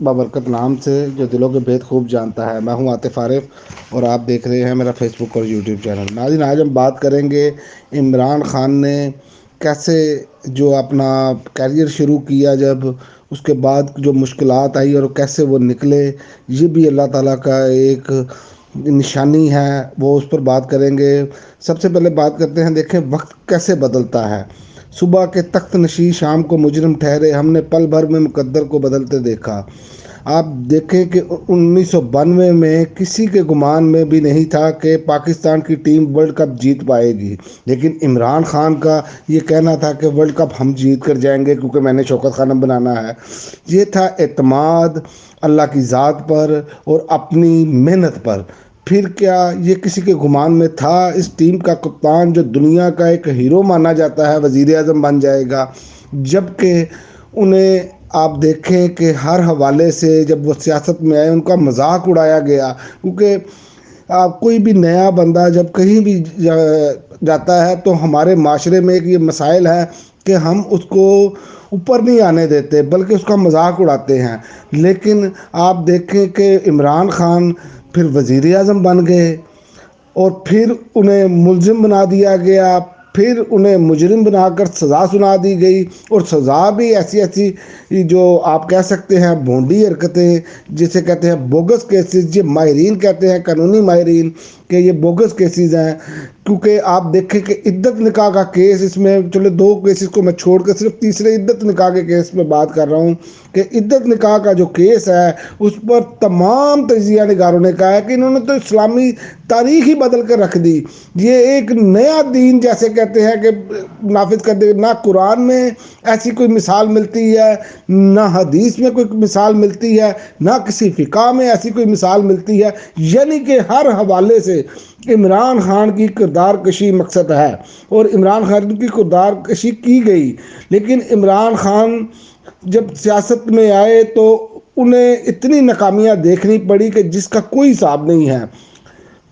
बाबरकत नाम से जो दिलों के भेद खूब जानता है। मैं हूं आतिफ आरिफ और आप देख रहे हैं मेरा फेसबुक और यूट्यूब चैनल। नाज़रीन, आज हम बात करेंगे इमरान खान ने कैसे जो अपना करियर शुरू किया, जब उसके बाद जो मुश्किलात आई और कैसे वो निकले, ये भी अल्लाह ताला का एक निशानी है, वो उस पर बात करेंगे। सबसे पहले बात करते हैं, देखें वक्त कैसे बदलता है। सुबह के तख्त नशी शाम को मुजरिम ठहरे, हमने पल भर में मुकद्दर को बदलते देखा। आप देखें कि 1992 में किसी के गुमान में भी नहीं था कि पाकिस्तान की टीम वर्ल्ड कप जीत पाएगी, लेकिन इमरान खान का ये कहना था कि वर्ल्ड कप हम जीत कर जाएंगे क्योंकि मैंने शौकत खानम बनाना है। ये था एतमाद अल्लाह की ज़ात पर और अपनी मेहनत पर। फिर क्या ये किसी के गुमान में था इस टीम का कप्तान जो दुनिया का एक हीरो माना जाता है वज़ीर आज़म बन जाएगा? जबकि उन्हें आप देखें कि हर हवाले से जब वो सियासत में आए उनका मजाक उड़ाया गया, क्योंकि आप कोई भी नया बंदा जब कहीं भी जाता है तो हमारे माशरे में एक ये मसाइल है कि हम उसको ऊपर नहीं आने देते बल्कि उसका मजाक उड़ाते हैं। लेकिन आप देखें कि इमरान खान फिर वज़ीर आज़म बन गए और फिर उन्हें मुलजिम बना दिया गया, फिर उन्हें मुजरिम बनाकर सज़ा सुना दी गई। और सज़ा भी ऐसी ऐसी जो आप कह सकते हैं भोंडी हरकतें, जिसे कहते हैं बोगस केसेस, जो माहिरीन कहते हैं कानूनी माहिरीन कि ये बोगस केसेस हैं। क्योंकि आप देखें कि इद्दत निकाह का केस, इसमें चलो दो केसेस को मैं छोड़कर सिर्फ तीसरे इद्दत निकाह के केस में बात कर रहा हूँ कि इद्दत निकाह का जो केस है उस पर तमाम तजिया निगारों ने कहा है कि इन्होंने तो इस्लामी तारीख ही बदल कर रख दी। ये एक नया दीन जैसे कहते हैं कि नाफिज कर दे। ना कुरान में ऐसी कोई मिसाल मिलती है, ना हदीस में कोई मिसाल मिलती है, ना किसी फ़िक़ा में ऐसी कोई मिसाल मिलती है। यानी कि हर हवाले से इमरान खान की किरदार कशी मकसद है और इमरान खान की किरदार कशी की गई। लेकिन इमरान खान जब सियासत में आए तो उन्हें इतनी नाकामियाँ देखनी पड़ी कि जिसका कोई हिसाब नहीं है।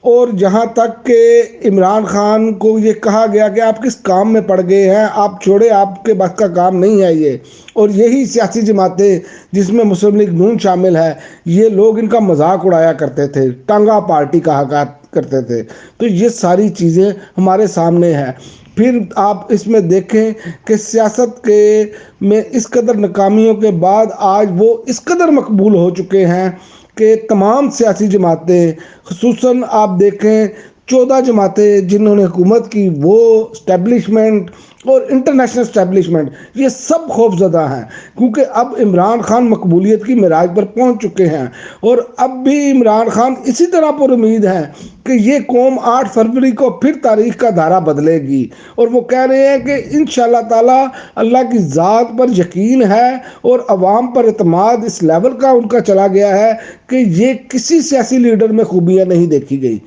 और जहाँ तक कि इमरान खान को ये कहा गया कि आप किस काम में पड़ गए हैं, आप छोड़े, आपके बस का काम नहीं है ये। और यही सियासी जमातें जिसमें मुस्लिम लीग नून शामिल है, ये लोग इनका मजाक उड़ाया करते थे, टांगा पार्टी कहा करते थे। तो ये सारी चीज़ें हमारे सामने हैं। फिर आप इसमें देखें कि सियासत के में इस कदर नाकामियों के बाद आज वो इस कदर मकबूल हो चुके हैं कि तमाम सियासी जमातें, खुसूसन आप देखें 14 जमातें जिन्होंने हुकूमत की, वो इस्टेब्लिशमेंट और इंटरनेशनल इस्टेब्लिशमेंट, ये सब खौफजदा हैं क्योंकि अब इमरान खान मकबूलियत की मेराज पर पहुंच चुके हैं। और अब भी इमरान खान इसी तरह पर उम्मीद है कि ये कौम 8 फरवरी को फिर तारीख का धारा बदलेगी। और वो कह रहे हैं कि इंशाअल्लाह ताला अल्लाह की ज़ात पर यकीन है और अवाम पर एतमाद इस लेवल का उनका चला गया है कि ये किसी सियासी लीडर में खूबियाँ नहीं देखी गई।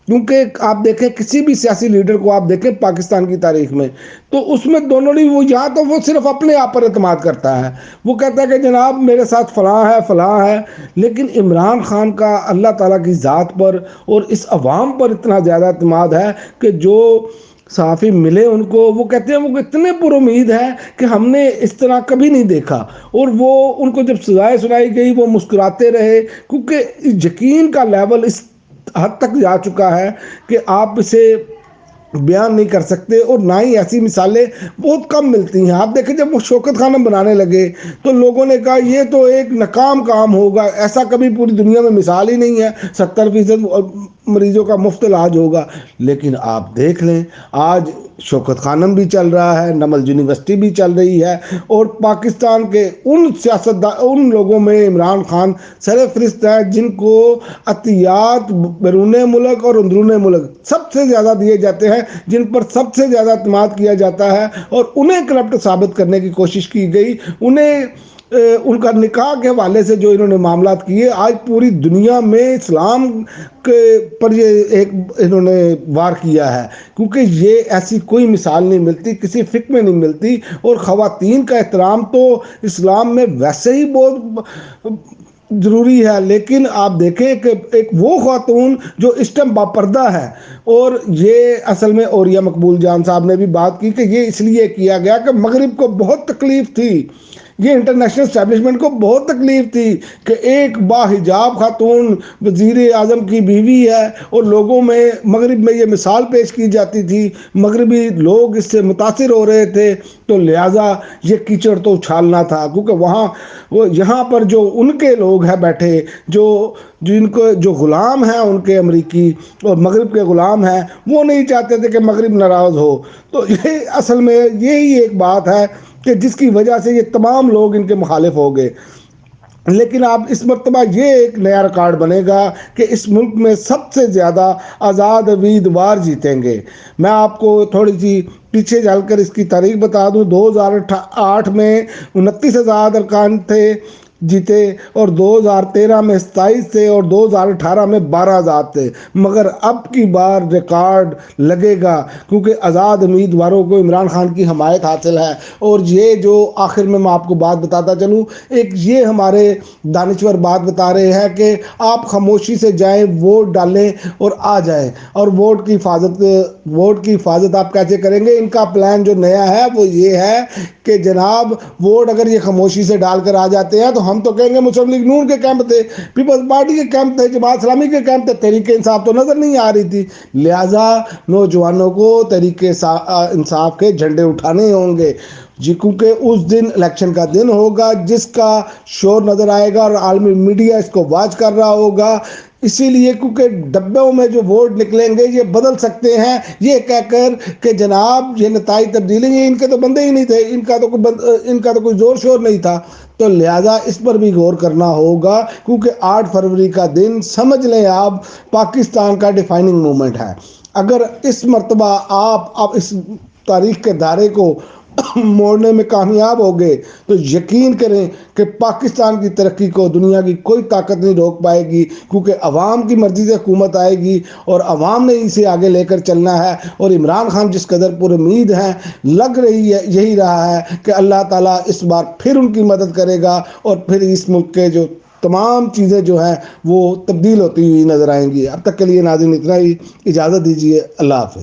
क्योंकि आप देखें किसी भी सियासी लीडर को आप देखें पाकिस्तान की तारीख में, तो उसमें दोनों नहीं, वो या तो वो सिर्फ अपने आप पर एतमाद करता है, वो कहता है कि जनाब मेरे साथ फलां है। लेकिन इमरान खान का अल्लाह ताला की ज़ात पर और इस अवाम पर इतना ज़्यादा एतमाद है कि जो सहाफ़ी मिले उनको, वो कहते हैं वो इतने पुरुमीद हैं कि हमने इस तरह कभी नहीं देखा। और वो उनको जब सजाएं सुनाई गई वो मुस्कुराते रहे, क्योंकि यकीन का लेवल इस हद तक जा चुका है कि आप इसे बयान नहीं कर सकते। और ना ही ऐसी मिसालें बहुत कम मिलती हैं। आप देखें जब वो शौकत खानम बनाने लगे तो लोगों ने कहा ये तो एक नाकाम काम होगा, ऐसा कभी पूरी दुनिया में मिसाल ही नहीं है, 70% मरीजों का मुफ्त इलाज होगा। लेकिन आप देख लें आज शौकत खानम भी चल रहा है, नमल यूनिवर्सिटी भी चल रही है, और पाकिस्तान के उन सियासतदान, उन लोगों में इमरान खान सरफहरिस्त है जिनको अतियात बैरून मुल्क और अंदरून मुल्क सबसे ज़्यादा दिए जाते हैं, जिन पर सबसे ज़्यादा अतमाद किया जाता है और उन्हें करप्ट साबित करने की कोशिश की गई। उन्हें उनका निकाह के हवाले से जो इन्होंने मामलात किए, आज पूरी दुनिया में इस्लाम के पर ये एक इन्होंने वार किया है, क्योंकि ये ऐसी कोई मिसाल नहीं मिलती, किसी फ़िक़्र में नहीं मिलती। और ख़वातीन का एहतराम तो इस्लाम में वैसे ही बहुत ضروری ہے، لیکن آپ دیکھیں کہ ایک وہ خاتون جو اس ٹائم باپردہ ہے، اور یہ اصل میں اوریا مقبول جان صاحب نے بھی بات کی کہ یہ اس لیے کیا گیا کہ مغرب کو بہت تکلیف تھی، یہ انٹرنیشنل اسٹیبلشمنٹ کو بہت تکلیف تھی کہ ایک باحجاب خاتون وزیر اعظم کی بیوی ہے، اور لوگوں میں مغرب میں یہ مثال پیش کی جاتی تھی، مغربی لوگ اس سے متاثر ہو رہے تھے، تو لہٰذا یہ کیچڑ تو اچھالنا تھا، کیونکہ وہاں یہاں پر جو ان کے لوگ ہیں بیٹھے، جو جن کو جو غلام ہیں ان کے امریکی اور مغرب کے غلام ہیں، وہ نہیں چاہتے تھے کہ مغرب ناراض ہو۔ تو یہ اصل میں یہی ایک بات ہے کہ جس کی وجہ سے یہ تمام لوگ ان کے مخالف ہو گئے۔ لیکن اب اس مرتبہ یہ ایک نیا ریکارڈ بنے گا کہ اس ملک میں سب سے زیادہ آزاد امیدوار جیتیں گے۔ میں آپ کو تھوڑی سی پیچھے چل کر اس کی تاریخ بتا دوں، 2008 میں 29,000 ارکان تھے جیتے، اور 2013 میں 27 تھے، اور 2018 میں 12,000 تھے، مگر اب کی بار ریکارڈ لگے گا، کیونکہ آزاد امیدواروں کو عمران خان کی حمایت حاصل ہے۔ اور یہ جو آخر میں آپ کو بات بتاتا چلوں، ایک یہ ہمارے دانشور بات بتا رہے ہیں کہ آپ خاموشی سے جائیں، ووٹ ڈالیں اور آ جائیں، اور ووٹ کی حفاظت آپ کیسے کریں گے؟ ان کا پلان جو نیا ہے وہ یہ ہے کہ جناب ووٹ اگر یہ خاموشی سے ڈال کر آ جاتے ہیں تو ہم تو کہیں گے مسلم لیگ نون کے کیمپ تھے، پیپلز پارٹی کے کیمپ تھے، جماعت اسلامی کے کیمپ تھے، تحریک انصاف تو نظر نہیں آ رہی تھی، لہٰذا نوجوانوں کو تحریک انصاف کے جھنڈے اٹھانے ہوں گے جی، کیونکہ اس دن الیکشن کا دن ہوگا جس کا شور نظر آئے گا، اور عالمی میڈیا اس کو واچ کر رہا ہوگا، اسی لیے کیونکہ ڈبوں میں جو ووٹ نکلیں گے یہ بدل سکتے ہیں، یہ کہہ کر کہ جناب یہ نتائج تبدیلی ہیں، ان کے تو بندے ہی نہیں تھے، ان کا تو کوئی زور شور نہیں تھا، تو لہٰذا اس پر بھی غور کرنا ہوگا، کیونکہ 8 فروری کا دن سمجھ لیں آپ پاکستان کا ڈیفائننگ مومنٹ ہے۔ اگر اس مرتبہ آپ اس تاریخ کے دھارے کو موڑنے میں کامیاب ہو گئے تو یقین کریں کہ پاکستان کی ترقی کو دنیا کی کوئی طاقت نہیں روک پائے گی، کیونکہ عوام کی مرضی سے حکومت آئے گی، اور عوام نے اسے آگے لے کر چلنا ہے، اور عمران خان جس قدر پر امید ہیں، لگ رہی ہے یہی رہا ہے کہ اللہ تعالیٰ اس بار پھر ان کی مدد کرے گا، اور پھر اس ملک کے جو تمام چیزیں جو ہیں وہ تبدیل ہوتی ہوئی نظر آئیں گی۔ اب تک کے لیے ناظرین اتنا ہی، اجازت دیجیے، اللہ حافظ۔